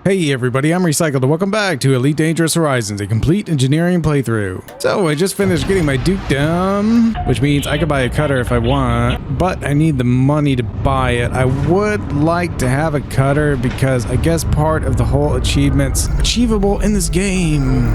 Hey everybody, I'm Recycled and welcome back to Elite Dangerous Horizons, a complete engineering playthrough. So I just finished getting my dukedom, which means I could buy a cutter if I want, but I need the money to buy it. I would like to have a cutter because I guess part of the whole achievements achievable in this game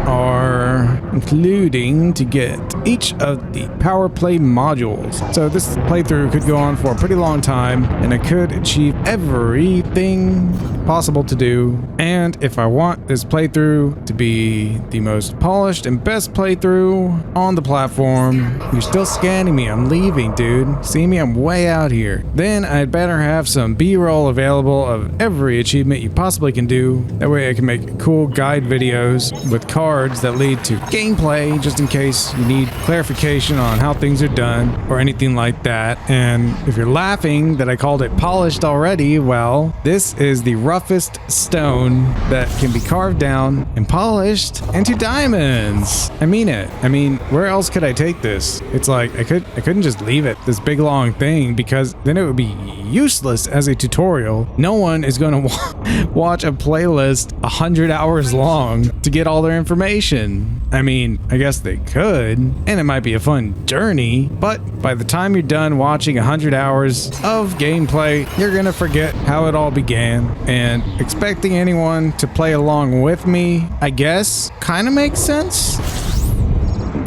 are including to get each of the power play modules. So this playthrough could go on for a pretty long time and I could achieve everything possible to do. And if I want this playthrough to be the most polished and best playthrough on the platform, you're still scanning me. I'm leaving, dude. See me? I'm way out here. Then I'd better have some B-roll available of every achievement you possibly can do. That way I can make cool guide videos with cards that lead to gameplay, just in case you need clarification on how things are done or anything like that. And if you're laughing that I called it polished already, well, this is the roughest stone that can be carved down and polished into diamonds. I mean it. I mean, where else could I take this? It's like I couldn't just leave it this big long thing because then it would be useless as a tutorial. No one is going to watch a playlist 100 hours long to get all their information. I mean, I guess they could, and it might be a fun journey, but by the time you're done watching 100 hours of gameplay, you're gonna forget how it all began, and expecting anyone to play along with me, I guess, kind of makes sense.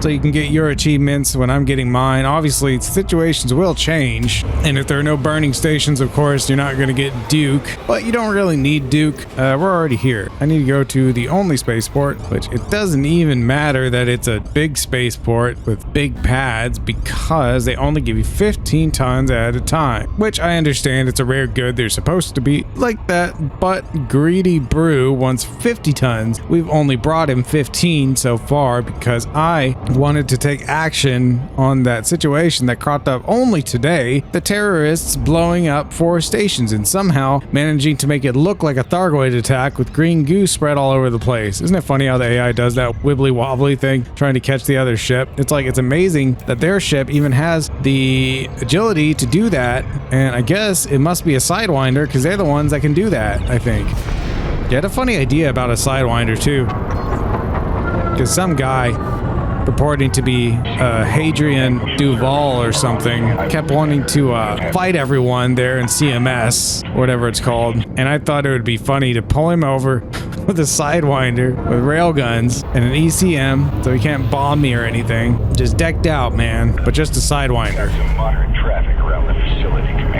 So you can get your achievements when I'm getting mine. Obviously, situations will change. And if there are no burning stations, of course, you're not going to get Duke. But you don't really need Duke. We're already here. I need to go to the only spaceport, which it doesn't even matter that it's a big spaceport with big pads because they only give you 15 tons at a time. Which I understand it's a rare good. They're supposed to be like that. But greedy Broo wants 50 tons. We've only brought him 15 so far because I wanted to take action on that situation that cropped up only today, the terrorists blowing up 4 stations and somehow managing to make it look like a Thargoid attack with green goo spread all over the place. Isn't it funny how the AI does that wibbly wobbly thing trying to catch the other ship? It's like it's amazing that their ship even has the agility to do that, and I guess it must be a Sidewinder because they're the ones that can do that, I think. Yeah, I had a funny idea about a Sidewinder too, because some guy purporting to be Hadrian Duval or something kept wanting to fight everyone there in CMS, whatever it's called, and I thought it would be funny to pull him over with a Sidewinder with railguns and an ECM so he can't bomb me or anything. Just decked out, man, but just a Sidewinder.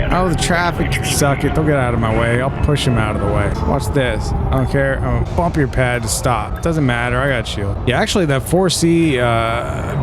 Oh, the traffic can suck it. Don't get out of my way. I'll push him out of the way. Watch this. I don't care. Bump your pad to stop. Doesn't matter. I got shield. Yeah, actually, that 4C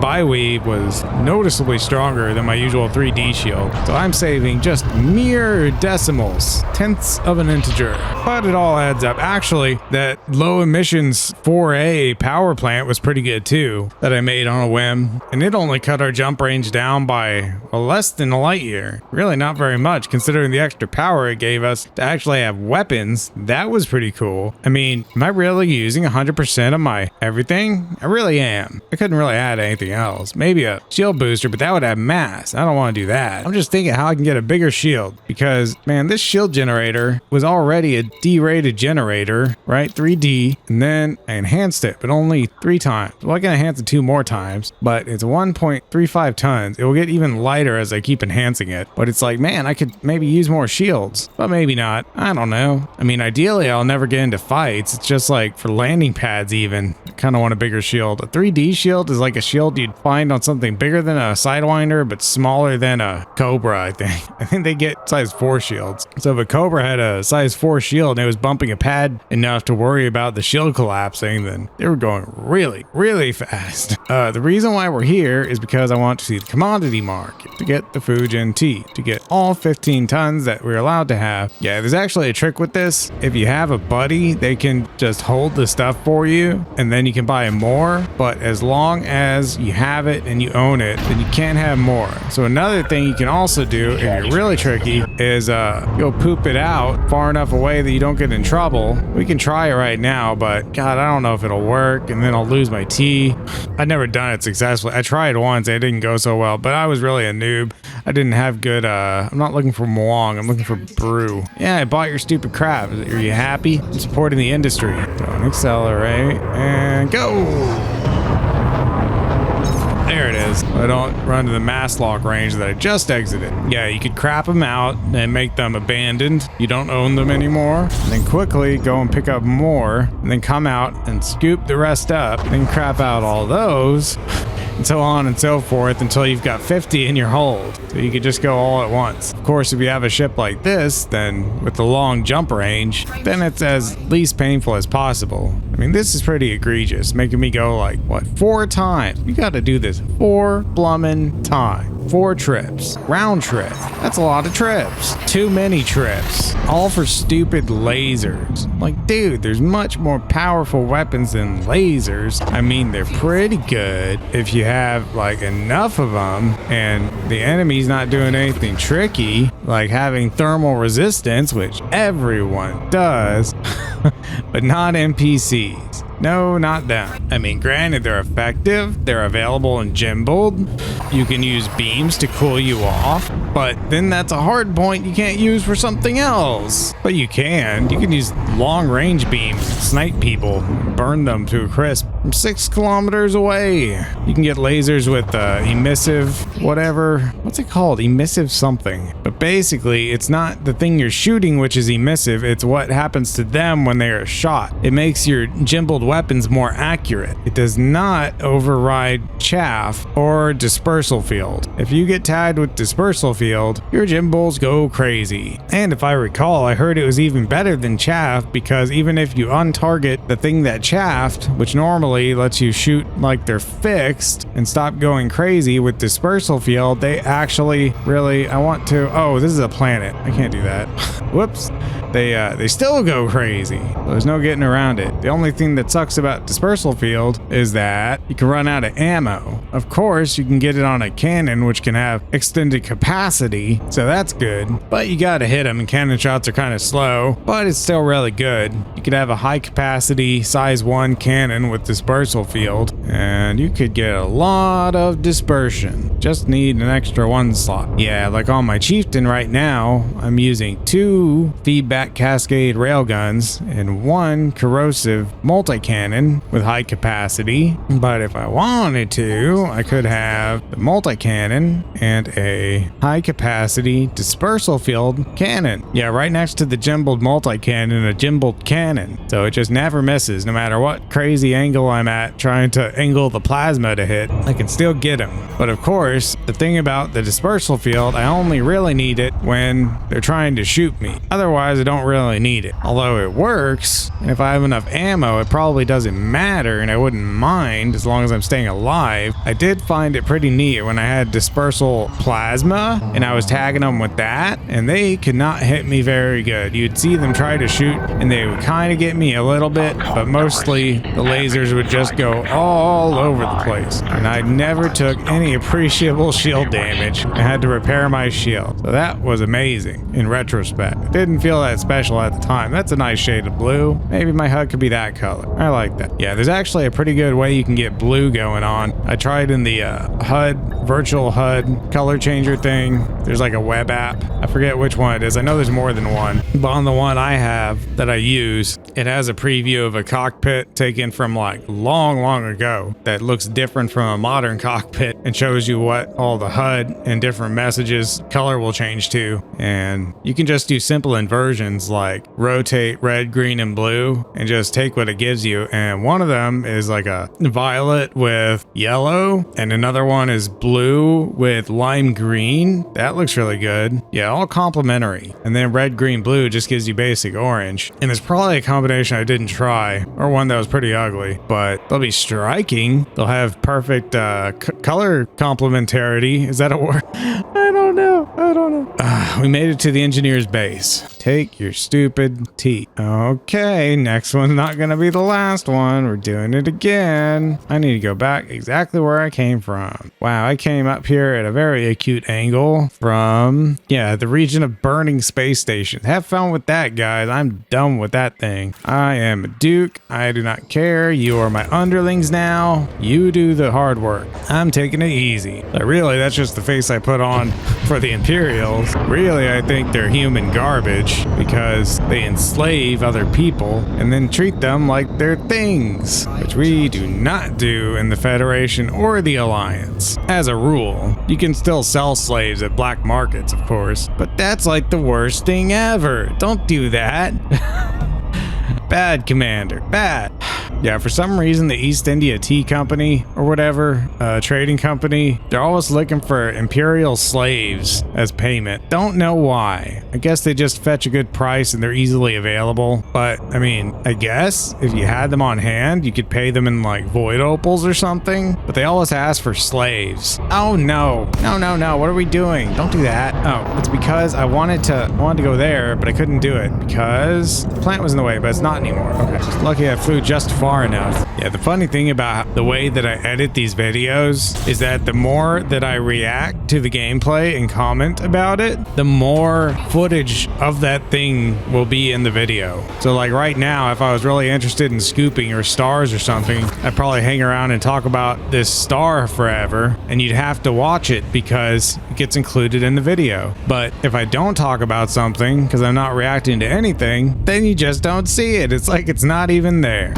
bi-weave was noticeably stronger than my usual 3D shield. So I'm saving just mere decimals, tenths of an integer. But it all adds up. Actually, that low emissions 4A power plant was pretty good too, that I made on a whim. And it only cut our jump range down by less than a light year. Really not very much, considering the extra power it gave us to actually have weapons. That was pretty cool. I mean, am I really using 100% of my everything? I really am. I couldn't really add anything else. Maybe a shield booster, but that would have mass. I don't want to do that. I'm just thinking how I can get a bigger shield because, man, this shield generator was already a D-rated generator, right? 3D, and then I enhanced it, but only 3 times. Well, I can enhance it 2 more times, but it's 1.35 tons. It will get even lighter as I keep enhancing it, but it's like, man, I could maybe use more shields, but maybe not. I don't know. I mean, ideally, I'll never get into fights. It's just like for landing pads even, I kind of want a bigger shield. A 3D shield is like a shield you'd find on something bigger than a Sidewinder, but smaller than a Cobra, I think. I think they get size 4 shields. So if a Cobra had a size 4 shield and it was bumping a pad enough to worry about the shield collapsing, then they were going really, really fast. The reason why we're here is because I want to see the commodity market, to get the Fujin tea, to get all 15 tons that we're allowed to have. Yeah, there's actually a trick with this. If you have a buddy, they can just hold the stuff for you and then you can buy more, but as long as you have it and you own it, then you can't have more. So another thing you can also do if you're really tricky is go poop it out far enough away that you don't get in trouble. We can try it right now, but God, I don't know if it'll work, and then I'll lose my tea. I've never done it successfully. I tried once, it didn't go so well, but I was really a noob. I didn't have good, I'm not looking for Mwang. I'm looking for Broo. Yeah, I bought your stupid crap. Are you happy? I'm supporting the industry. Don't accelerate. And go! There it is. I don't run to the mass lock range that I just exited. Yeah, you could crap them out and make them abandoned. You don't own them anymore. And then quickly go and pick up more. And then come out and scoop the rest up. Then crap out all those. And so on and so forth until you've got 50 in your hold. So you could just go all at once. Of course, if you have a ship like this, then with the long jump range, then it's as least painful as possible. I mean, this is pretty egregious, making me go like, what, 4 times? You gotta do this 4 blummin' times. 4 trips. Round trip. That's a lot of trips. Too many trips. All for stupid lasers. Like, dude, there's much more powerful weapons than lasers. I mean, they're pretty good if you have, like, enough of them and the enemy's not doing anything tricky, like having thermal resistance, which everyone does, but not NPCs. No, not them. I mean, granted, they're effective. They're available in Gimbled. You can use beams to cool you off, but then that's a hard point you can't use for something else. But you can. You can use long-range beams, snipe people, burn them to a crisp from 6 kilometers away. You can get lasers with emissive, whatever. What's it called? Emissive something. But basically, it's not the thing you're shooting which is emissive. It's what happens to them when they are shot. It makes your Gimbled weapons more accurate. It does not override chaff or dispersal field. If you get tagged with dispersal field, your Gimballs go crazy. And if I recall, I heard it was even better than chaff because even if you untarget the thing that chaffed, which normally lets you shoot like they're fixed and stop going crazy with dispersal field, they actually really, oh, this is a planet. I can't do that. Whoops. They still go crazy. There's no getting around it. The only thing that sucks about dispersal field is that you can run out of ammo. Of course, you can get it on a cannon, which can have extended capacity, so that's good. But you gotta hit them, and cannon shots are kind of slow, but it's still really good. You could have a high capacity size 1 cannon with dispersal field, and you could get a lot of dispersion. Just need an extra 1 slot. Yeah, like on my Chieftain right now, I'm using 2 feedback cascade railguns and 1 corrosive multi-cannon with high capacity. But if I wanted to, I could have the multi-cannon and a high capacity dispersal field cannon. Yeah, right next to the Gimbled multi-cannon, a Gimbled cannon. So it just never misses, no matter what crazy angle I'm at trying to angle the plasma to hit, I can still get them. But of course, the thing about the dispersal field, I only really need it when they're trying to shoot me. Otherwise, I don't really need it. Although it works, and if I have enough ammo, it probably doesn't matter and I wouldn't mind as long as I'm staying alive. I did find it pretty neat when I had dispersal plasma and I was tagging them with that, and they could not hit me very good. You'd see them try to shoot and they would kind of get me a little bit, but mostly the lasers would just go all over the place. And I never took any appreciable shield damage. I had to repair my shield. So that was amazing in retrospect. It didn't feel that special at the time. That's a nice shade of blue. Maybe my HUD could be that color. I like that. Yeah, there's actually a pretty good way you can get blue going on. I tried in the HUD, virtual HUD color changer thing. There's like a web app. I forget which one it is. I know there's more than one. But on the one I have that I use, it has a preview of a cockpit taken from like long ago that looks different from a modern cockpit and shows you what all the HUD and different messages color will change to. And you can just do simple inversions like rotate red, green, and blue and just take what it gives you. And one of them is like a violet with yellow, and another one is blue with lime green. That looks really good. Yeah, all complementary. And then red, green, blue just gives you basic orange. And it's probably a combination I didn't try, or one that was pretty ugly, but they'll be striking. They'll have perfect color complementarity. Is that a word? I don't know. We made it to the engineer's base. Take your stupid teeth. Okay, next one's not gonna be the last one. We're doing it again. I need to go back exactly where I came from. Wow, I came up here at a very acute angle from, yeah, the region of burning space stations. Have fun with that, guys. I'm done with that thing. I am a Duke. I do not care. You are my underlings now. You do the hard work. I'm taking it easy. But really, that's just the face I put on for the Imperials. Really, I think they're human garbage because they enslave other people and then treat them like they're things, which we do not do in the Federation or the Alliance. As a rule, you can still sell slaves at black markets, of course, but that's like the worst thing ever. Don't do that. Bad, Commander. Bad. Yeah, for some reason, the East India Tea Company or whatever, trading company, they're always looking for Imperial slaves as payment. Don't know why. I guess they just fetch a good price and they're easily available. But, I mean, I guess if you had them on hand, you could pay them in like void opals or something. But they always ask for slaves. Oh, no. No. What are we doing? Don't do that. Oh, it's because I wanted to go there, but I couldn't do it because the plant was in the way, but it's not anymore. Okay, just lucky I flew just far enough. Yeah, the funny thing about the way that I edit these videos is that the more that I react to the gameplay and comment about it, the more footage of that thing will be in the video. So like right now, if I was really interested in scooping or stars or something, I'd probably hang around and talk about this star forever, and you'd have to watch it because it gets included in the video. But if I don't talk about something because I'm not reacting to anything, then you just don't see it. It's like it's not even there.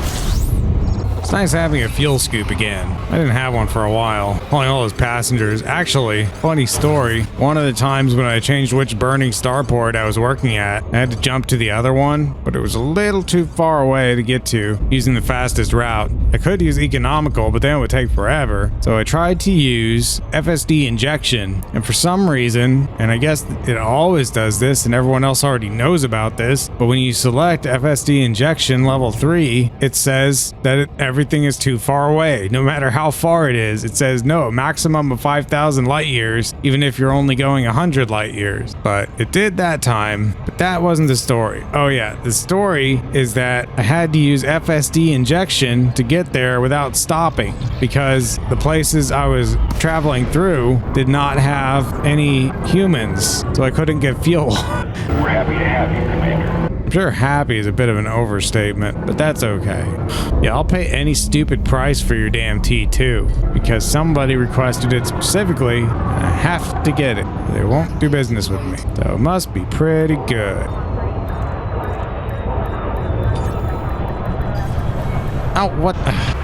It's nice having a fuel scoop again. I didn't have one for a while, hauling all those passengers. Actually, funny story, one of the times when I changed which burning starport I was working at, I had to jump to the other one, but it was a little too far away to get to using the fastest route. I could use economical, but then it would take forever. So I tried to use FSD injection, and for some reason, and I guess it always does this and everyone else already knows about this, but when you select FSD injection level 3, it says that everything is too far away. No matter how far it is, it says no, maximum of 5,000 light years, even if you're only going 100 light years. But it did that time, but that wasn't the story. Oh yeah, the story is that I had to use FSD injection to get there without stopping because the places I was traveling through did not have any humans, so I couldn't get fuel. We're happy to have you, Commander. I'm sure happy is a bit of an overstatement, but that's okay. Yeah, I'll pay any stupid price for your damn T2 because somebody requested it specifically and I have to get it. They won't do business with me, so it must be pretty good. Oh, what?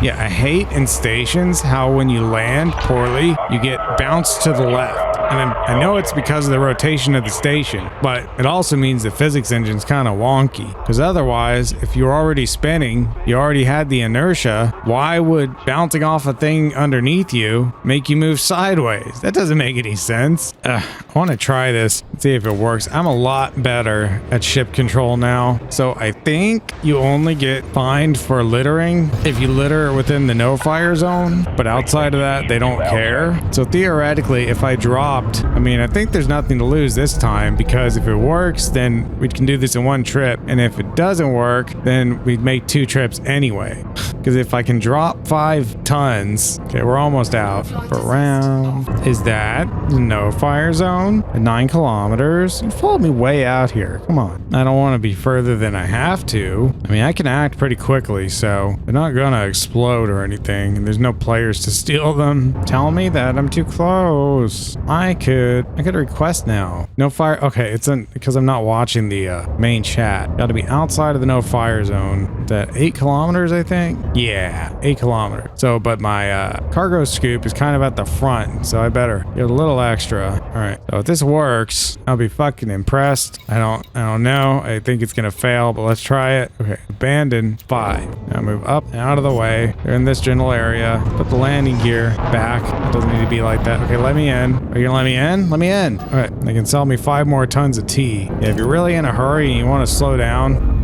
Yeah, I hate in stations how when you land poorly, you get bounced to the left. And I know it's because of the rotation of the station, but it also means the physics engine's kind of wonky. Because otherwise, if you're already spinning, you already had the inertia, why would bouncing off a thing underneath you make you move sideways? That doesn't make any sense. I want to try this and see if it works. I'm a lot better at ship control now. So I think you only get fined for littering if you litter within the no-fire zone, but outside of that, they don't care. So theoretically, if I dropped, I mean, I think there's nothing to lose this time because if it works, then we can do this in one trip. And if it doesn't work, then we'd make 2 trips anyway. Because if I can drop 5 tons, okay, we're almost out. Around is that the no-fire zone at 9 kilometers? You followed me way out here. Come on. I don't want to be further than I have to. I mean, I can act pretty quickly, so they're not gonna explode or anything. And there's no players to steal them. Tell me that I'm too close. I could request now. No fire. Okay, it's because I'm not watching the main chat. Got to be outside of the no fire zone. Is that 8 kilometers, I think? Yeah, 8 kilometers. So, but my cargo scoop is kind of at the front, so I better get a little extra. All right. So if this works, I'll be fucking impressed. I don't know. I think it's gonna fail, but let's try it. Okay. Abandon 5. Now move up and out of the way. They're in this general area. Put the landing gear back. It doesn't need to be like that. Okay, let me in. Are you gonna let me in? Let me in. All right. They can sell me 5 more tons of tea. Yeah, if you're really in a hurry and you want to slow down,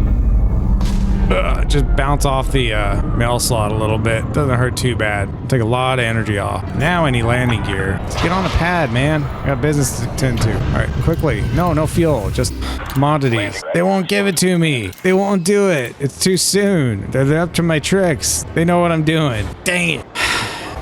just bounce off the mail slot a little bit. Doesn't hurt too bad. Take a lot of energy off. Now I need landing gear. Let's get on the pad, man. I got business to attend to. All right, quickly. No fuel. Just commodities. They won't give it to me. They won't do it. It's too soon. They're up to my tricks. They know what I'm doing. Dang it.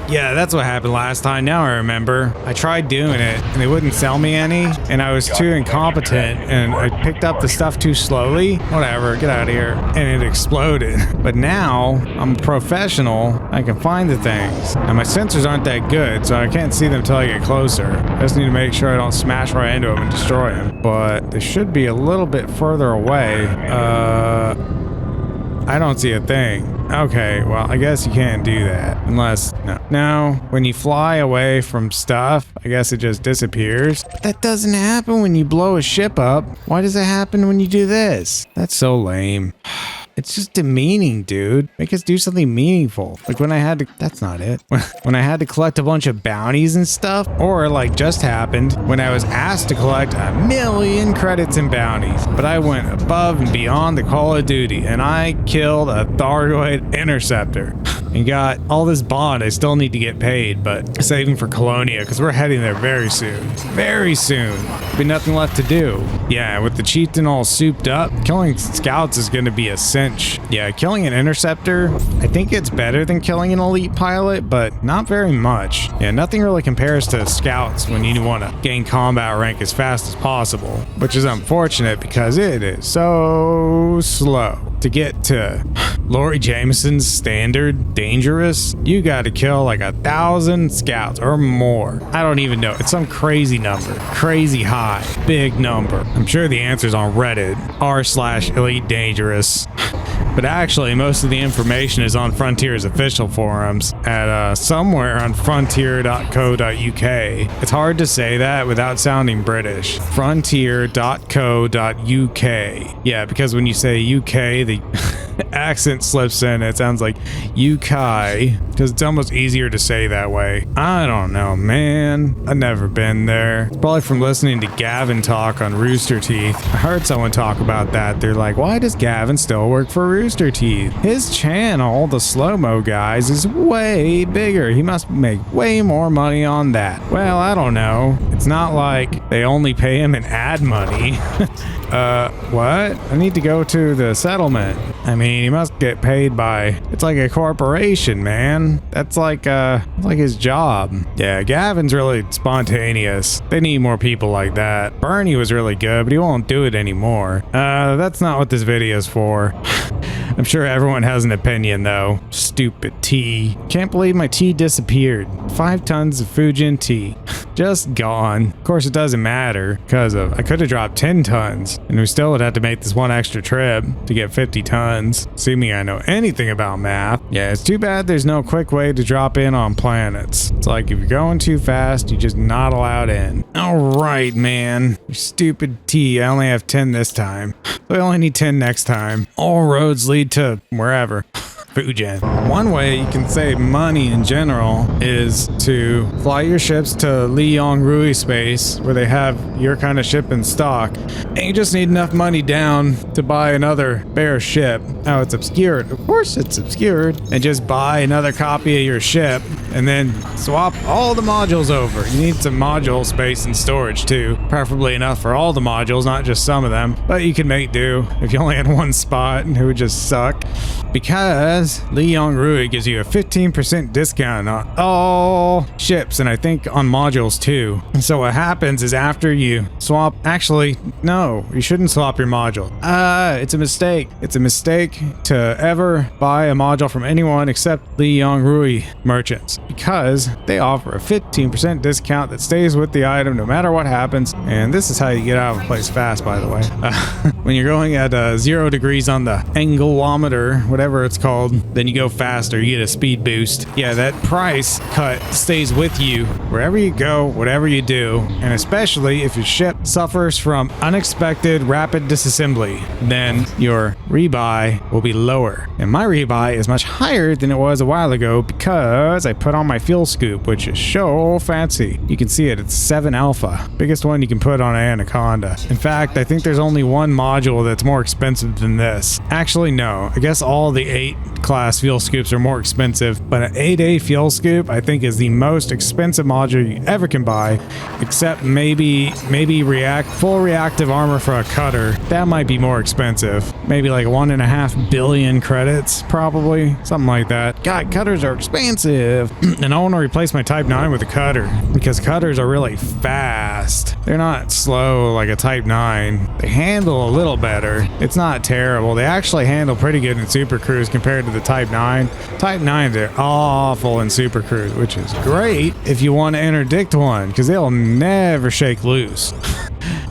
Yeah, that's what happened last time. Now I remember. I tried doing it and they wouldn't sell me any, and I was too incompetent, and I picked up the stuff too slowly. Whatever, get out of here. And it exploded. But now I'm a professional. I can find the things. And my sensors aren't that good, so I can't see them until I get closer. I just need to make sure I don't smash right into them and destroy them. But they should be a little bit further away. I don't see a thing. Okay, well, I guess you can't do that. Unless, no, when you fly away from stuff, I guess it just disappears. But that doesn't happen when you blow a ship up. Why does it happen when you do this? That's so lame. It's just demeaning, dude. Make us do something meaningful. Like when I had to, that's not it. When I had to collect a bunch of bounties and stuff, or like just happened when I was asked to collect 1,000,000 credits and bounties. But I went above and beyond the Call of Duty and I killed a Thargoid interceptor and got all this bond. I still need to get paid, but saving for Colonia because we're heading there very soon. Very soon. There'll be nothing left to do. Yeah, with the chieftain all souped up, killing scouts is going to be a sin. Yeah, killing an interceptor, I think it's better than killing an elite pilot, but not very much. Yeah, nothing really compares to scouts when you want to gain combat rank as fast as possible, which is unfortunate because it is so slow. To get to Laurie Jameson's standard dangerous, you got to kill like 1,000 scouts or more. I don't even know. It's some crazy number. Crazy high. Big number. I'm sure the answer's on Reddit, r/elite dangerous. But actually, most of the information is on Frontier's official forums at somewhere on frontier.co.uk. It's hard to say that without sounding British. Frontier.co.uk. Yeah, because when you say UK, the accent slips in. It sounds like UK because it's almost easier to say that way. I don't know, man. I've never been there. It's probably from listening to Gavin talk on Rooster Teeth. I heard someone talk about that. They're like, why does Gavin still work for Rooster Teeth? His channel, the Slow-Mo Guys, is way bigger. He must make way more money on that. Well, I don't know. It's not like they only pay him in ad money. What? I need to go to the settlement. I mean, he must get paid by, it's like a corporation, man. That's like his job. Yeah, Gavin's really spontaneous. They need more people like that. Bernie was really good, but he won't do it anymore. That's not what this video is for. I'm sure everyone has an opinion though. Stupid tea. Can't believe my tea disappeared. 5 tons of Fujin tea. Just gone. Of course it doesn't matter because I could have dropped 10 tons and we still would have to make this one extra trip to get 50 tons. Assuming I know anything about math. Yeah, it's too bad there's no quick way to drop in on planets. It's like if you're going too fast, you're just not allowed in. Alright, man. You stupid tea. I only have 10 this time. So I only need 10 next time. All roads lead to wherever. Fujin. One way you can save money in general is to fly your ships to Liangrui space where they have your kind of ship in stock, and you just need enough money down to buy another bare ship. Now it's obscured. Of course it's obscured. And just buy another copy of your ship and then swap all the modules over. You need some module space and storage too. Preferably enough for all the modules, not just some of them. But you can make do if you only had one spot, and it would just suck. Because Liangrui gives you a 15% discount on all ships, and I think on modules too. And so what happens is after you swap, actually, no, you shouldn't swap your module. It's a mistake. It's a mistake to ever buy a module from anyone except Liangrui merchants, because they offer a 15% discount that stays with the item no matter what happens. And this is how you get out of a place fast, by the way. When you're going at 0 degrees on the angulometer, whatever it's called, then you go faster, you get a speed boost. Yeah, that price cut stays with you wherever you go, whatever you do, and especially if your ship suffers from unexpected rapid disassembly, then your rebuy will be lower. And my rebuy is much higher than it was a while ago because I put on my fuel scoop, which is so fancy. You can see it, it's 7 alpha. Biggest one you can put on an Anaconda. In fact, I think there's only one module that's more expensive than this. Actually, no. I guess all the 8 class fuel scoops are more expensive, but an 8A fuel scoop I think is the most expensive module you ever can buy, except maybe full reactive armor for a cutter. That might be more expensive. Maybe like 1.5 billion credits, probably. Something like that. God, cutters are expensive. And I want to replace my Type 9 with a cutter because cutters are really fast. They're not slow like a Type 9. They handle a little better. It's not terrible. They actually handle pretty good in Super Cruise compared to the Type 9. Type 9s are awful in Super Cruise, which is great if you want to interdict one because they'll never shake loose.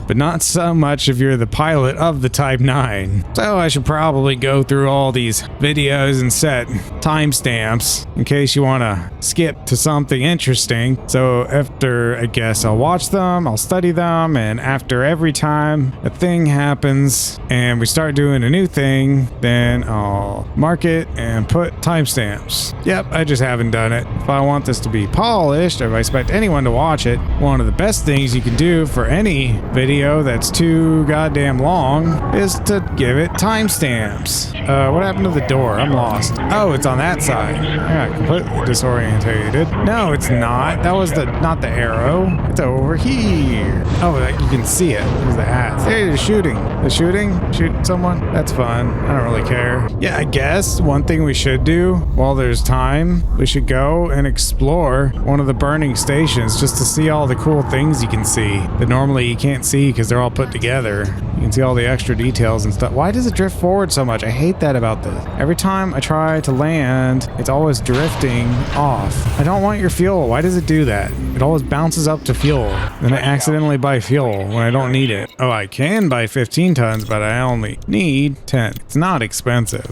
But not so much if you're the pilot of the Type 9. So I should probably go through all these videos and set timestamps in case you want to skip to something interesting. So after, I guess I'll watch them, I'll study them, and after every time a thing happens and we start doing a new thing, then I'll mark it and put timestamps. Yep, I just haven't done it. If I want this to be polished, or if I expect anyone to watch it, one of the best things you can do for any video that's too goddamn long is to give it timestamps. What happened to the door? I'm lost. Oh, it's on that side. I got completely disorientated. No, it's not. That was not the arrow. It's over here. Oh, you can see it. There's the hat. Hey, they're shooting. They're shooting? Shooting someone? That's fun. I don't really care. Yeah, I guess one thing we should do while there's time, we should go and explore one of the burning stations just to see all the cool things you can see that normally you can't see because they're all put together. You can see all the extra details and stuff. Why does it drift forward so much? I hate that about this. Every time I try to land, it's always drifting off. I don't want your fuel. Why does it do that? It always bounces up to fuel. Then I accidentally buy fuel when I don't need it. Oh, I can buy 15 tons, but I only need 10. It's not expensive.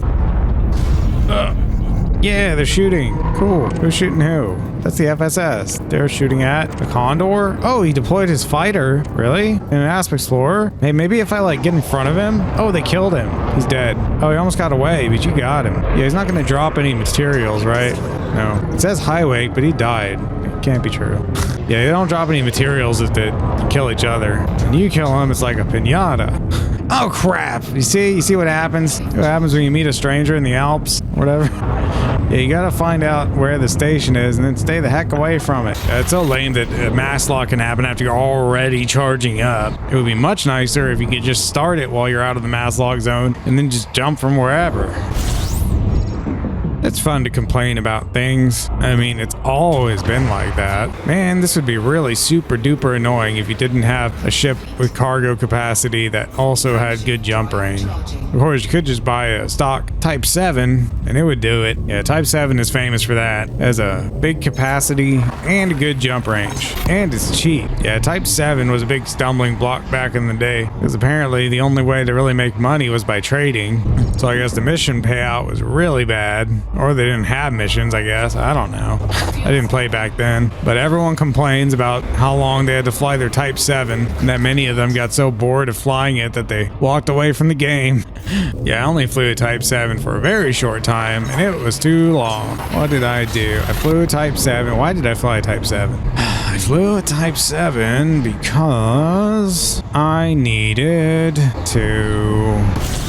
Yeah, they're shooting. Cool. Who's shooting who? That's the FSS. They're shooting at the Condor. Oh, he deployed his fighter. Really? In an Asp Explorer? Hey, maybe if I like get in front of him. Oh, they killed him. He's dead. Oh, he almost got away, but you got him. Yeah, he's not going to drop any materials, right? No. It says high weight, but he died. It can't be true. Yeah, they don't drop any materials if they kill each other. When you kill him, it's like a piñata. Oh, crap. You see what happens? What happens when you meet a stranger in the Alps? Whatever. Yeah, you gotta find out where the station is and then stay the heck away from it. It's so lame that a mass lock can happen after you're already charging up. It would be much nicer if you could just start it while you're out of the mass lock zone and then just jump from wherever. It's fun to complain about things. I mean, it's always been like that. Man, this would be really super duper annoying if you didn't have a ship with cargo capacity that also had good jump range. Of course, you could just buy a stock Type 7 and it would do it. Yeah, Type 7 is famous for that. It has a big capacity and a good jump range. And it's cheap. Yeah, Type 7 was a big stumbling block back in the day because apparently the only way to really make money was by trading. So I guess the mission payout was really bad. Or they didn't have missions, I guess. I don't know. I didn't play back then. But everyone complains about how long they had to fly their Type 7 and that many of them got so bored of flying it that they walked away from the game. Yeah, I only flew a Type 7 for a very short time and it was too long. What did I do? I flew a Type 7. Why did I fly a Type 7? I flew a Type 7 because I needed to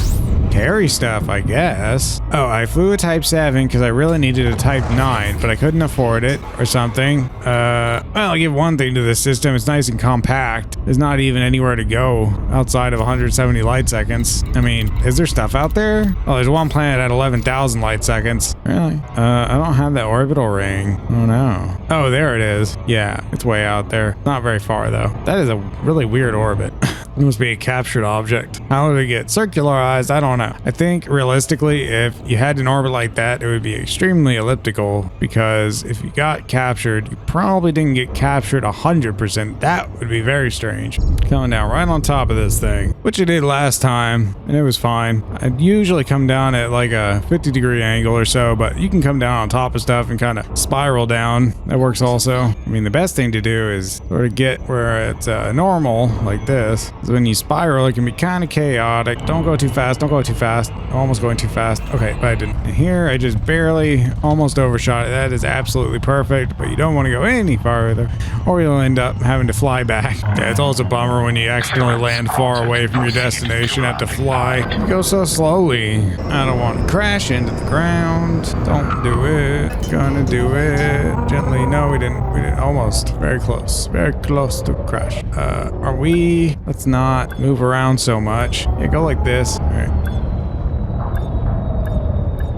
carry stuff, I guess. Oh, I flew a Type 7 because I really needed a Type 9, but I couldn't afford it or something. Well, I'll give one thing to this system. It's nice and compact. There's not even anywhere to go outside of 170 light seconds. I mean, is there stuff out there? Oh, there's one planet at 11,000 light seconds. Really? I don't have that orbital ring. Oh, no. Oh, there it is. Yeah, it's way out there. Not very far, though. That is a really weird orbit. It must be a captured object. How did it get circularized? I don't know. I think realistically, if you had an orbit like that, it would be extremely elliptical because if you got captured, you probably didn't get captured 100%. That would be very strange. Coming down right on top of this thing, which I did last time, and it was fine. I'd usually come down at like a 50-degree angle or so, but you can come down on top of stuff and kind of spiral down. That works also. I mean, the best thing to do is sort of get where it's normal like this. Because when you spiral, it can be kind of chaotic. Don't go too fast. Don't go too fast. I'm almost going too fast. Okay, but I didn't. Here, I just barely almost overshot it. That is absolutely perfect, but you don't want to go any farther or you'll end up having to fly back. Yeah, it's also a bummer when you accidentally land far away from your destination, have to fly. You go so slowly. I don't want to crash into the ground. Don't do it. Gonna do it. Gently. No, we didn't. We didn't. Almost. Very close. Very close to crash. Are we? Let's not move around so much. Yeah, go like this. All right.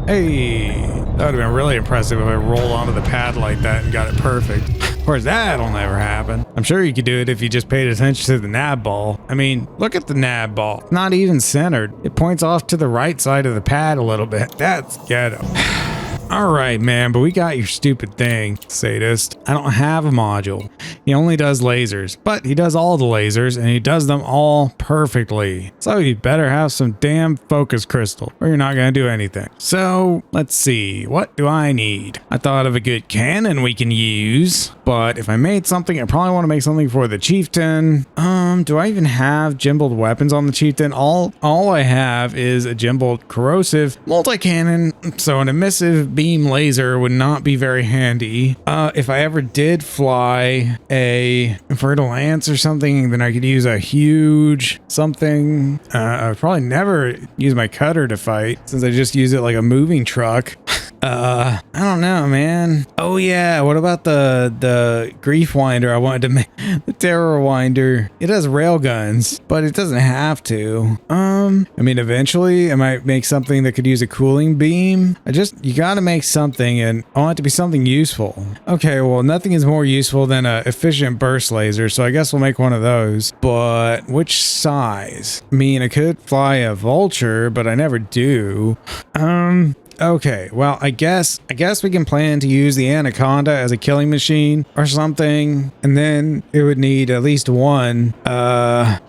Hey, that would have been really impressive if I rolled onto the pad like that and got it perfect. Of course, that'll never happen. I'm sure you could do it if you just paid attention to the nav ball. I mean, look at the nav ball. It's not even centered. It points off to the right side of the pad a little bit. That's ghetto. All right, man, but we got your stupid thing, sadist. I don't have a module. He only does lasers, but he does all the lasers and he does them all perfectly. So you better have some damn focus crystal or you're not going to do anything. So let's see, what do I need? I thought of a good cannon we can use, but if I made something, I probably want to make something for the chieftain. Do I even have gimbaled weapons on the chieftain? All I have is a gimbaled corrosive multi-cannon, so an emissive beam laser would not be very handy. If I ever did fly a fertile lance or something, then I could use a huge something. I would probably never use my cutter to fight since I just use it like a moving truck. I don't know, man. Oh yeah, what about the grief winder I wanted to make? The terror winder. It has rail guns, but it doesn't have to. I mean, eventually I might make something that could use a cooling beam. You gotta make something, and I want it to be something useful. Okay, well, nothing is more useful than a efficient burst laser, so I guess we'll make one of those. But which size? I mean, I could fly a vulture, but I never do. Okay, well, I guess we can plan to use the Anaconda as a killing machine or something, and then it would need at least one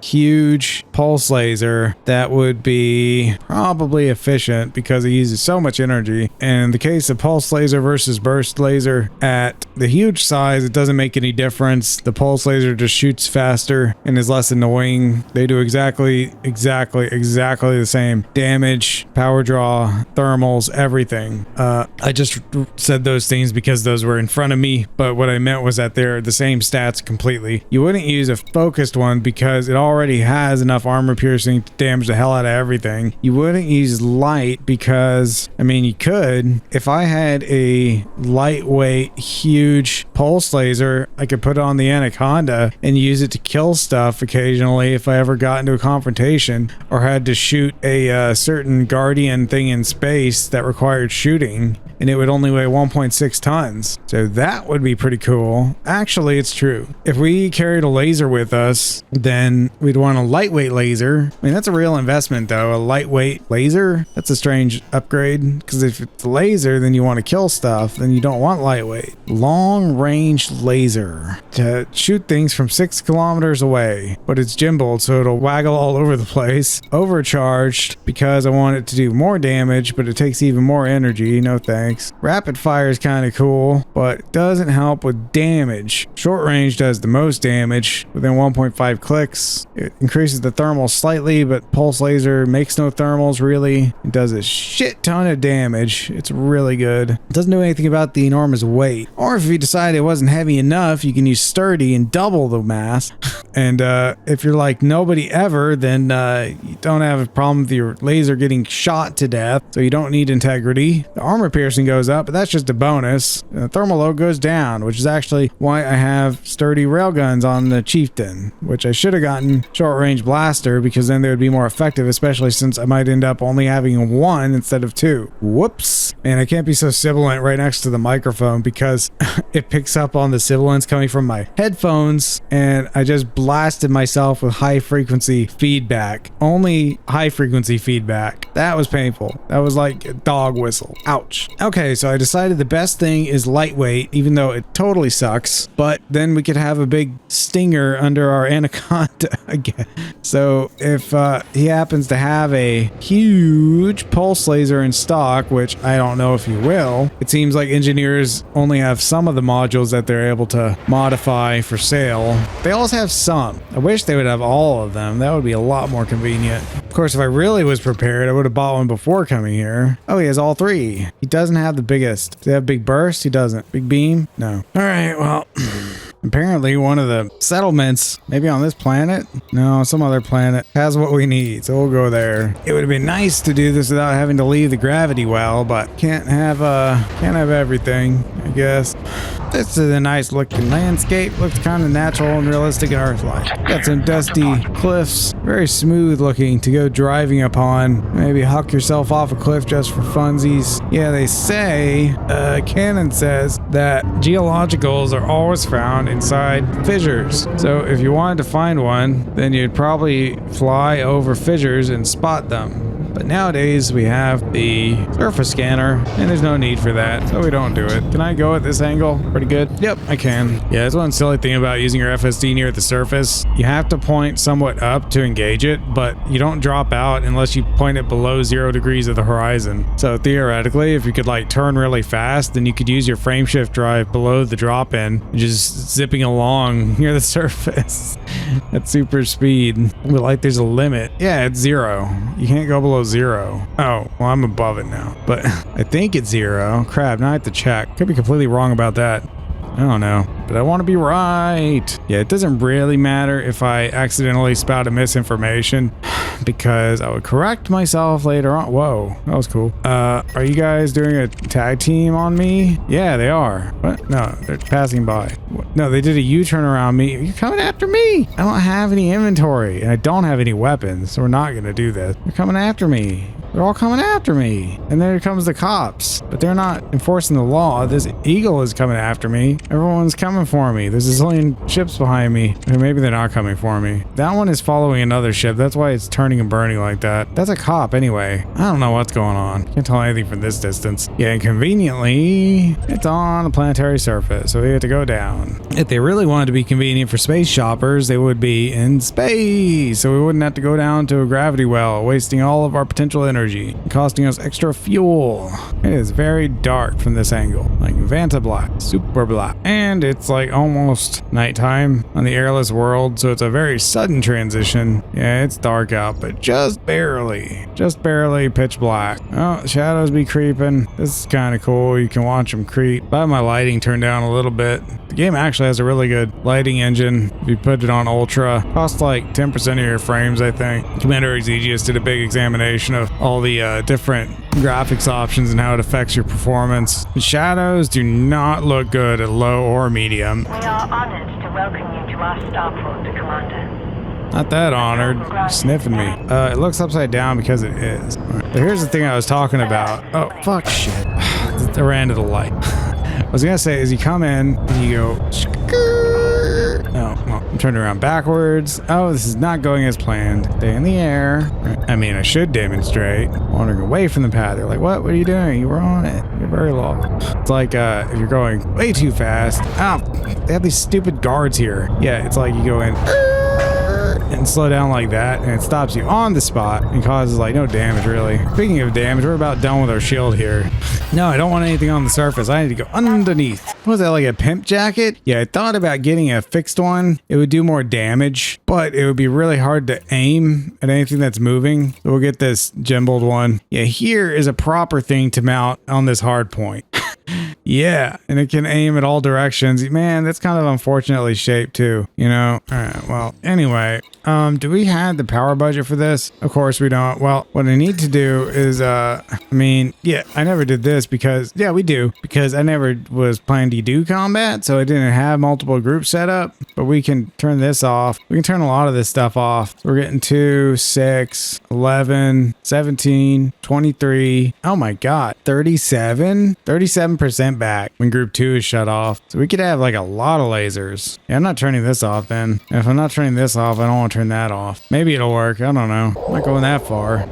huge pulse laser that would be probably efficient because it uses so much energy. And in the case of pulse laser versus burst laser, at the huge size, it doesn't make any difference. The pulse laser just shoots faster and is less annoying. They do exactly the same damage, power draw, thermals, everything. I just said those things because those were in front of me, but what I meant was that they're the same stats completely. You wouldn't use a focused one because it already has enough armor piercing to damage the hell out of everything. You wouldn't use light because, I mean, you could. If I had a lightweight, huge pulse laser, I could put it on the Anaconda and use it to kill stuff occasionally if I ever got into a confrontation or had to shoot a certain guardian thing in space that required shooting, and it would only weigh 1.6 tons. So that would be pretty cool. Actually, it's true. If we carried a laser with us, then we'd want a lightweight laser. I mean, that's a real investment though. A lightweight laser? That's a strange upgrade, because if it's a laser, then you want to kill stuff, then you don't want lightweight. Long range laser to shoot things from 6 kilometers away, but it's gimbaled, so it'll waggle all over the place. Overcharged because I want it to do more damage, but it takes even more energy. No thanks. Rapid fire is kind of cool, but it doesn't help with damage. Short range does the most damage within 1.5 clicks. It increases the thermals slightly, but pulse laser makes no thermals really. It does a shit ton of damage. It's really good. It doesn't do anything about the enormous weight. Or if you decide it wasn't heavy enough, you can use sturdy and double the mass. And if you're like nobody ever, then you don't have a problem with your laser getting shot to death, so you don't need integrity. The armor piercing goes up, but that's just a bonus. The thermal load goes down, which is actually why I have sturdy railguns on the chieftain, which I should have gotten short range blaster because then they would be more effective, especially since I might end up only having one instead of two. Whoops. And I can't be so sibilant right next to the microphone because it picks up on the sibilance coming from my headphones, and I just blasted myself with high frequency feedback. Only high frequency feedback. That was painful. That was like a dog whistle. Ouch. Okay, so I decided the best thing is lightweight, even though it totally sucks. But then we could have a big stinger under our anaconda again. So if he happens to have a huge pulse laser in stock, which I don't know if he will, it seems like engineers only have some of the modules that they're able to modify for sale. They always have some. I wish they would have all of them. That would be a lot more convenient. Of course, if I really was prepared, I would have bought one before coming here. Oh, he has all three. He doesn't have the biggest. Does he have big burst? He doesn't. Big beam? No. All right, well, apparently one of the settlements, maybe on this planet? No, some other planet, has what we need, so we'll go there. It would have been nice to do this without having to leave the gravity well, but can't have everything, I guess. This is a nice looking landscape. Looks kind of natural and realistic and Earth-like. Got some dusty cliffs, very smooth looking to go driving upon. Maybe huck yourself off a cliff just for funsies. Yeah, they say, canon says that geologicals are always found inside fissures. So if you wanted to find one, then you'd probably fly over fissures and spot them. But nowadays we have the surface scanner and there's no need for that, so we don't do it. Can I go at this angle pretty good? Yep, I can. Yeah, that's one silly thing about using your FSD near the surface. You have to point somewhat up to engage it, but you don't drop out unless you point it below 0 degrees of the horizon. So theoretically, if you could like turn really fast, then you could use your frame shift drive below the drop-in, just zipping along near the surface at super speed. But like there's a limit. Yeah, it's 0. You can't go below 0. Oh, well, I'm above it now, but I think it's 0. Crap, now I have to check. Could be completely wrong about that. I don't know, but I want to be right. Yeah, it doesn't really matter if I accidentally spout a misinformation because I would correct myself later on. Whoa, that was cool. Are you guys doing a tag team on me? Yeah, they are. What? No, they're passing by. What? No, they did a U-turn around me. You're coming after me. I don't have any inventory and I don't have any weapons, so we're not going to do this. They're coming after me. They're all coming after me. And there comes the cops. But they're not enforcing the law. This eagle is coming after me. Everyone's coming for me. There's a zillion ships behind me. Or maybe they're not coming for me. That one is following another ship. That's why it's turning and burning like that. That's a cop anyway. I don't know what's going on. Can't tell anything from this distance. Yeah, and conveniently, it's on a planetary surface. So we have to go down. If they really wanted to be convenient for space shoppers, they would be in space. So we wouldn't have to go down to a gravity well, wasting all of our potential energy, costing us extra fuel. It is very dark from this angle, like Vanta black, super black, and it's like almost nighttime on the airless world, so it's a very sudden transition. Yeah, it's dark out, but just barely pitch black. Oh, shadows be creeping. This is kind of cool. You can watch them creep. I have my lighting turned down a little bit. The game actually has a really good lighting engine. If you put it on ultra, costs like 10% of your frames, I think. Commander Exegius did a big examination of all the different graphics options and how it affects your performance. The shadows do not look good at low or medium. We are honored to welcome you to our starport, Commander. Not that honored. You're sniffing me. It looks upside down because it is. Right. But here's the thing I was talking about. Oh, fuck shit. I ran to the light. I was gonna say, as you come in and you go, oh, well, I'm turning around backwards. Oh, this is not going as planned. Stay in the air. I mean, I should demonstrate. Wandering away from the path. They're like, what? What are you doing? You were on it. You're very low. It's like, if you're going way too fast. Oh, they have these stupid guards here. Yeah, it's like you go in and slow down like that, and it stops you on the spot and causes like no damage really. Speaking of damage, we're about done with our shield here. No, I don't want anything on the surface. I need to go underneath. What was that, like a pimp jacket? Yeah, I thought about getting a fixed one. It would do more damage, but it would be really hard to aim at anything that's moving. So we'll get this gimbaled one. Yeah, here is a proper thing to mount on this hard point. Yeah, and it can aim at all directions. Man, that's kind of unfortunately shaped too, you know? All right, well, anyway, do we have the power budget for this? Of course we don't. Well, what I need to do is, I mean, yeah, I never did this because, yeah, we do, because I never was planning to do combat, so I didn't have multiple groups set up, but we can turn this off. We can turn a lot of this stuff off. So we're getting 2, 6, 11, 17, 23. Oh my God, 37% back when group 2 is shut off. So we could have like a lot of lasers. Yeah, I'm not turning this off then. And if I'm not turning this off, I don't want to turn that off. Maybe it'll work. I don't know. I'm not going that far.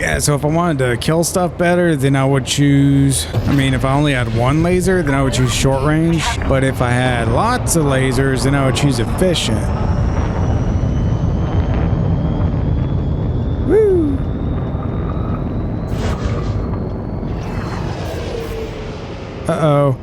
Yeah, so if I wanted to kill stuff better, then I would choose, I mean, if I only had one laser, then I would choose short range. But if I had lots of lasers, then I would choose efficient. Woo! Uh-oh.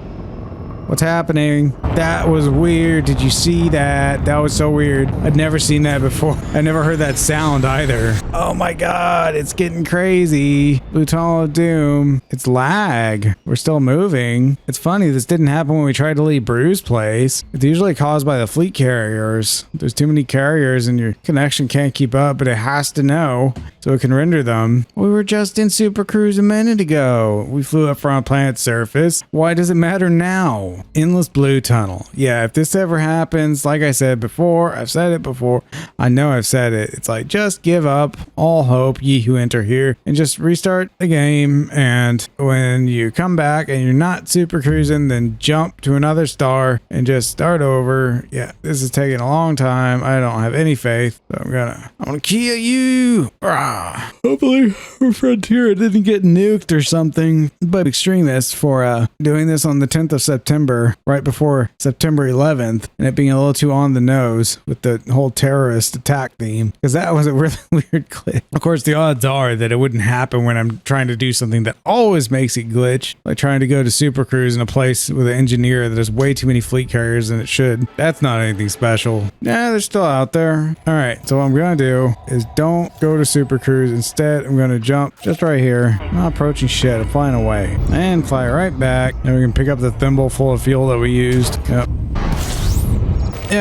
What's happening? That was weird. Did you see that? That was so weird. I'd never seen that before. I never heard that sound either. Oh my god, it's getting crazy. Blue Tunnel of Doom. It's lag. We're still moving. It's funny, this didn't happen when we tried to leave Broo's place. It's usually caused by the fleet carriers. There's too many carriers and your connection can't keep up, but it has to know so it can render them. We were just in Super Cruise a minute ago. We flew up from a planet's surface. Why does it matter now? Endless blue tunnel. Yeah, if this ever happens, like I said before, I've said it before, I know I've said it. It's like, just give up all hope, ye who enter here, and just restart the game. And when you come back and you're not super cruising, then jump to another star and just start over. Yeah, this is taking a long time. I don't have any faith, so I'm gonna kill you. Rah. Hopefully our frontier didn't get nuked or something, but extremists for doing this on the 10th of September, right before September 11th, and it being a little too on the nose with the whole terrorist attack theme, because that was a really weird glitch. Of course, the odds are that it wouldn't happen when I'm trying to do something that always makes it glitch, like trying to go to Super Cruise in a place with an engineer that has way too many fleet carriers than it should. That's not anything special. Yeah, they're still out there. All right, so what I'm gonna do is don't go to Super Cruise. Instead, I'm gonna jump just right here. I'm not approaching shit. I'm flying away and fly right back, and we can pick up the thimble full of fuel that we used. Yep,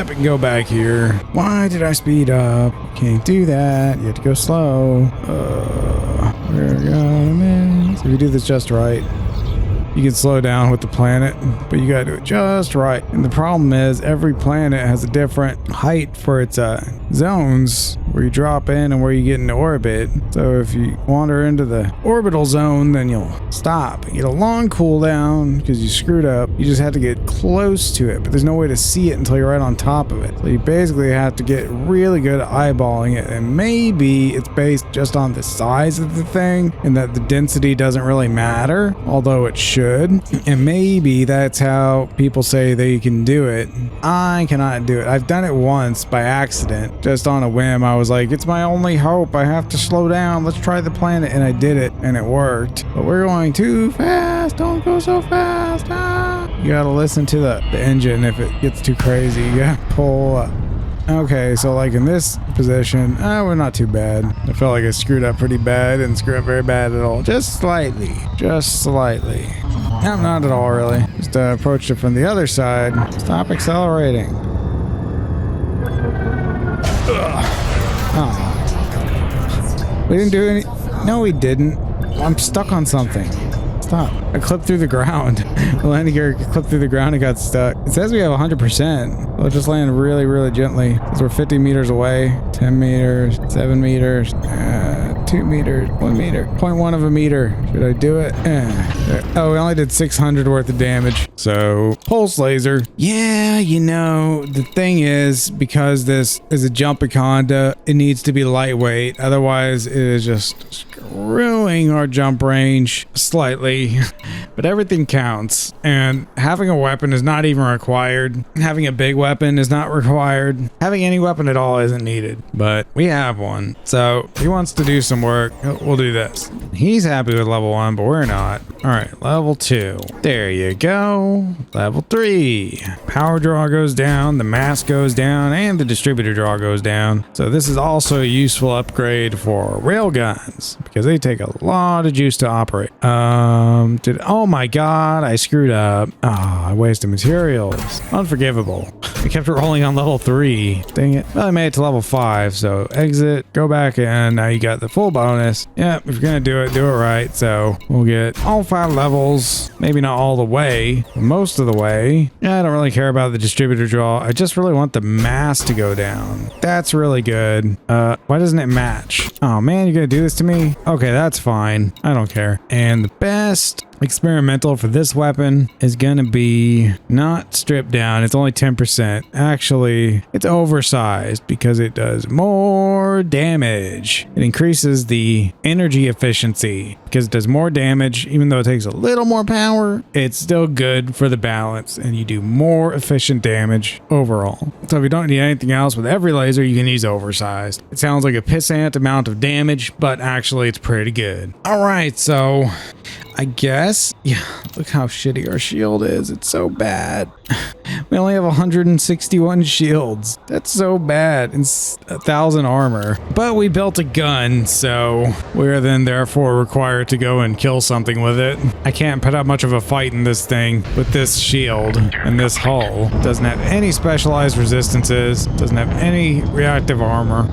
we can go back here. Why did I speed up? Can't do that. You have to go slow. We're gonna miss. If you do this just right, you can slow down with the planet, but you gotta do it just right. And the problem is every planet has a different height for its zones where you drop in and where you get into orbit. So if you wander into the orbital zone, then you'll stop and get a long cooldown because you screwed up. You just have to get close to it, but there's no way to see it until you're right on top of it. So you basically have to get really good at eyeballing it, and maybe it's based just on the size of the thing and that the density doesn't really matter, although it should. And maybe that's how people say they can do it. I cannot do it. I've done it once by accident, just on a whim. I was like, it's my only hope. I have to slow down. Let's try the planet. And I did it, and it worked. But we're going too fast. Don't go so fast. You gotta listen to the engine. If it gets too crazy, you gotta pull up. Okay, so like in this position, we're not too bad. I felt like I screwed up pretty bad. Didn't screw up very bad at all. Just slightly. Just slightly. No, not at all, really. Just approached it from the other side. Stop accelerating. Oh. We didn't do any... No, we didn't. I'm stuck on something. Stop. I clipped through the ground. The landing gear clipped through the ground and got stuck. It says we have 100%. We'll just land really, really gently. Because we're 50 meters away. 10 meters, 7 meters, 2 meters, 1 meter, 0.1 of a meter. Should I do it? Oh, we only did 600 worth of damage. So, pulse laser. Yeah, you know, the thing is, because this is a jumping Honda, it needs to be lightweight. Otherwise, it is just screwing our jump range slightly. But everything counts. And having a weapon is not even required. Having a big weapon is not required. Having any weapon at all isn't needed. But we have one. So, if he wants to do some work, we'll do this. He's happy with level 1, but we're not. Alright, level 2. There you go. Level 3. Power draw goes down, the mass goes down, and the distributor draw goes down. So this is also a useful upgrade for railguns, because they take a lot of juice to operate. Oh my god, I screwed up. I wasted materials. Unforgivable. I kept rolling on level 3. Dang it. Well, I made it to level 5, so exit, go back in. Now you got the full bonus. Yeah, if you're gonna do it right. So we'll get all 5 levels. Maybe not all the way, but most of the way. Yeah, I don't really care about the distributor draw. I just really want the mass to go down. That's really good. Why doesn't it match? Oh man, you're gonna do this to me? Okay, that's fine. I don't care. And the best experimental for this weapon is gonna be not stripped down. It's only 10%. Actually, it's oversized because it does more damage. It increases the energy efficiency because it does more damage. Even though it takes a little more power, it's still good for the balance and you do more efficient damage overall. So if you don't need anything else with every laser, you can use oversized. It sounds like a pissant amount of damage, but actually it's pretty good. All right, so I guess, yeah, look how shitty our shield is. It's so bad. We only have 161 shields. That's so bad. It's 1,000 armor. But we built a gun, so we're then therefore required to go and kill something with it. I can't put up much of a fight in this thing with this shield and this hull. It doesn't have any specialized resistances. Doesn't have any reactive armor.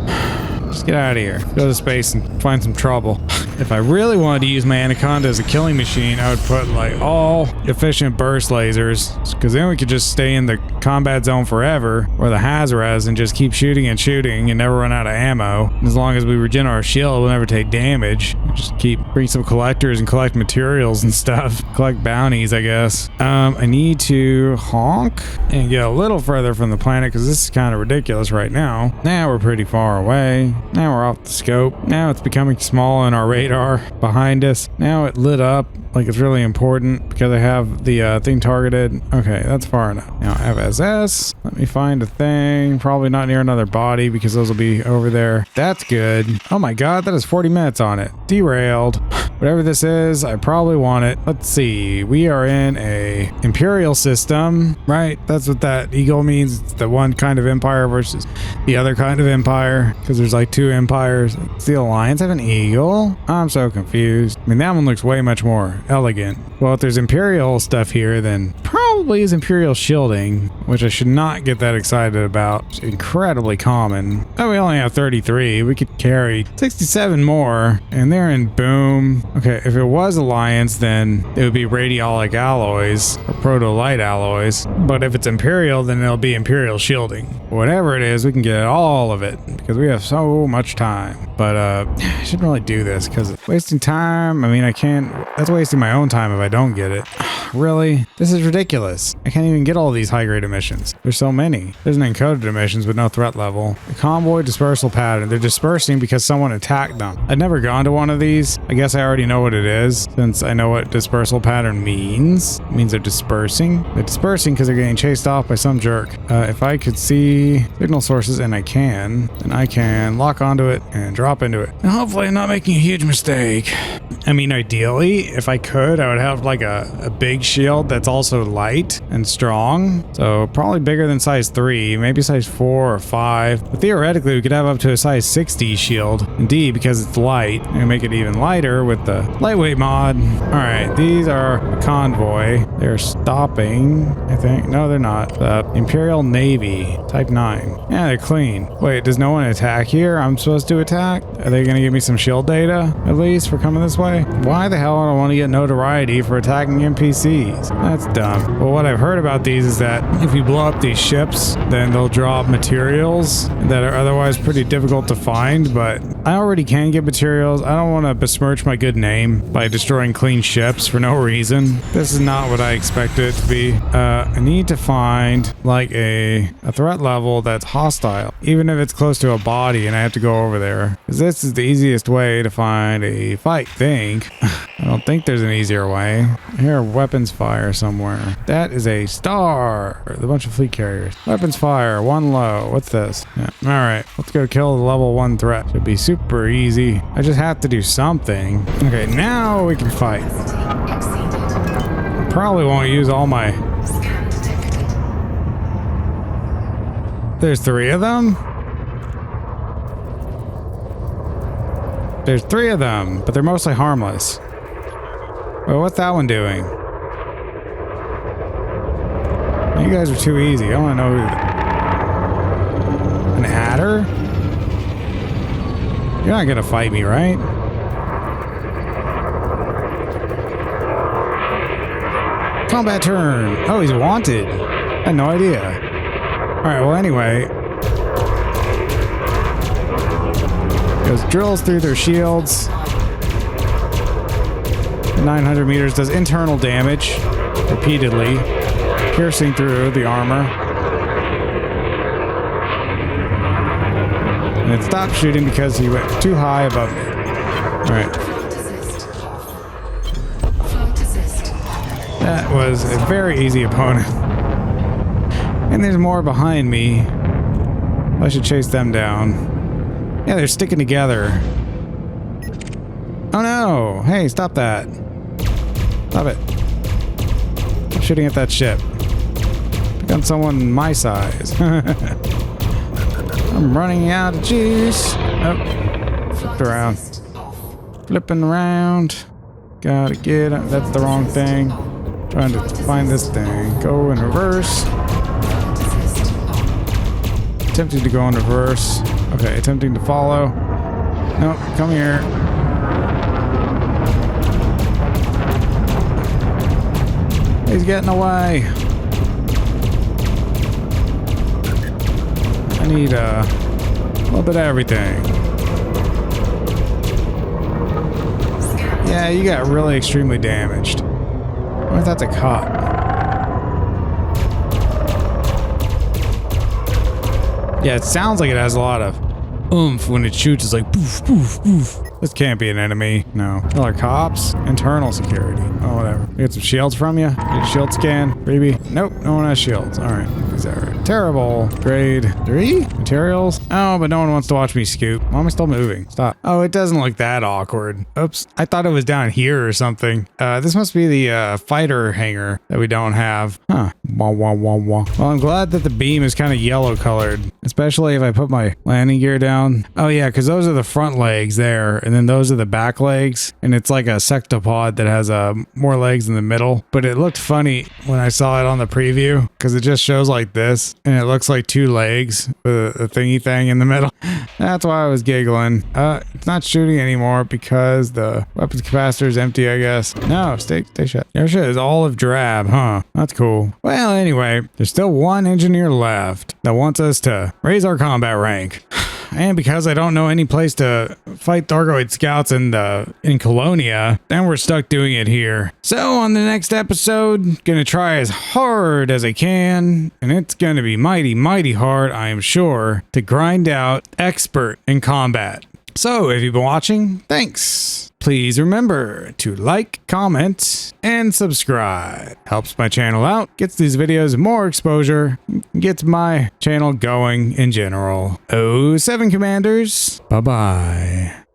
Just get out of here. Go to space and find some trouble. If I really wanted to use my Anaconda as a killing machine, I would put like all efficient burst lasers, because then we could just stay in the combat zone forever, or the Hazras, and just keep shooting and shooting and never run out of ammo. And as long as we regen our shield, we'll never take damage. Just keep bring some collectors and collect materials and stuff. Collect bounties, I guess. I need to honk and get a little further from the planet because this is kind of ridiculous right now. Now we're pretty far away. Now we're off the scope. Now it's becoming small in our radar behind us. Now it lit up like it's really important because I have the thing targeted. Okay, that's far enough. Now FSS. Let me find a thing. Probably not near another body because those will be over there. That's good. Oh my god, that has 40 minutes on it. Derailed. Whatever this is, I probably want it. Let's see. We are in a Imperial system, right? That's what that eagle means. It's the one kind of empire versus the other kind of empire, because there's like two empires. Does the Alliance have an eagle? I'm so confused. I mean, that one looks way much more elegant. Well, if there's Imperial stuff here, then probably is Imperial shielding, which I should not get that excited about. It's incredibly common. Oh, we only have 33. We could carry 67 more, and they're in boom. Okay, if it was Alliance, then it would be radiolic alloys or proto-light alloys. But if it's Imperial, then it'll be Imperial shielding. Whatever it is, we can get all of it because we have so much time. But I shouldn't really do this because it's wasting time. I mean, I can't. That's wasting my own time if I don't get it. Really? This is ridiculous. I can't even get all these high-grade emissions. There's so many. There's an encoded emissions with no threat level. The convoy dispersal pattern. They're dispersing because someone attacked them. I've never gone to one of these. I guess I already know what it is since I know what dispersal pattern means. It means they're dispersing. They're dispersing because they're getting chased off by some jerk. If I could see signal sources, and I can, then I can lock onto it and drop into it. And hopefully I'm not making a huge mistake. I mean, ideally, if I could, I would have like a big shield that's also light and strong. So probably bigger than size 3, maybe size 4 or 5. But theoretically, we could have up to a size 60 shield. Indeed, because it's light. And make it even lighter with the lightweight mod. Alright, these are a convoy. They're stopping, I think. No, they're not. The Imperial Navy, Type 9. Yeah, they're clean. Wait, does no one attack here? I'm supposed to attack? Are they going to give me some shield data, at least, for coming this way? Why the hell do I want to get notoriety for attacking NPCs? That's dumb. Well, what I've heard about these is that if you blow up these ships, then they'll drop materials that are otherwise pretty difficult to find, but I already can get materials. I don't want to besmirch my good name by destroying clean ships for no reason. This is not what I expected it to be. I need to find like a threat level that's hostile, even if it's close to a body and I have to go over there. Because this is the easiest way to find a fight thing. I don't think there's an easier way. I hear weapons fire somewhere. That is a star. There's a bunch of fleet carriers. Weapons fire, 1 low. What's this? Yeah. All right, let's go kill the level 1 threat. Should be super easy. I just have to do something. Okay, now we can fight. Probably won't use all my... There's 3 of them? There's 3 of them, but they're mostly harmless. Well, what's that one doing? You guys are too easy. I want to know who... An adder? You're not gonna fight me, right? Combat turn! Oh, he's wanted! I had no idea. Alright, well anyway... Goes drills through their shields. 900 meters does internal damage repeatedly, piercing through the armor. And it stopped shooting because he went too high above me. Alright. That was a very easy opponent. And there's more behind me. I should chase them down. Yeah, they're sticking together. Oh no! Hey, stop that. Stop it. I'm shooting at that ship. Pick on someone my size. I'm running out of juice. Oh. Flipped around. Flipping around. Gotta get up. That's the wrong thing. Trying to find this thing. Go in reverse. Attempting to go in reverse. Okay, attempting to follow. No, come here. He's getting away. I need a little bit of everything. Yeah, you got really extremely damaged. I wonder if that's a cop. Yeah, it sounds like it has a lot of oomph when it shoots. It's like poof, poof, poof. This can't be an enemy. No. Other cops? Internal security. Oh, whatever. Get some shields from you? Get a shield scan? Maybe? Nope. No one has shields. Alright. These are terrible. Grade 3? Materials? Oh, but no one wants to watch me scoop. Why am I still moving? Stop. Oh, it doesn't look that awkward. Oops. I thought it was down here or something. This must be the fighter hangar that we don't have. Huh. Wah, wah, wah, wah. Well, I'm glad that the beam is kind of yellow colored. Especially if I put my landing gear down. Oh, yeah, because those are the front legs there. And then those are the back legs. And it's like a sectopod that has more legs in the middle. But it looked funny when I saw it on the preview because it just shows like this. And it looks like two legs with a thingy thing in the middle. That's why I was giggling. It's not shooting anymore because the weapons capacitor is empty, I guess. No, stay shut. Your shit is olive drab, huh? That's cool. Well, anyway, there's still one engineer left that wants us to raise our combat rank. And because I don't know any place to fight Thargoid scouts in Colonia, then we're stuck doing it here. So on the next episode, gonna try as hard as I can, and it's gonna be mighty, mighty hard, I am sure, to grind out expert in combat. So if you've been watching, thanks. Please remember to like, comment, and subscribe. Helps my channel out, gets these videos more exposure, gets my channel going in general. 07 Commanders, bye-bye.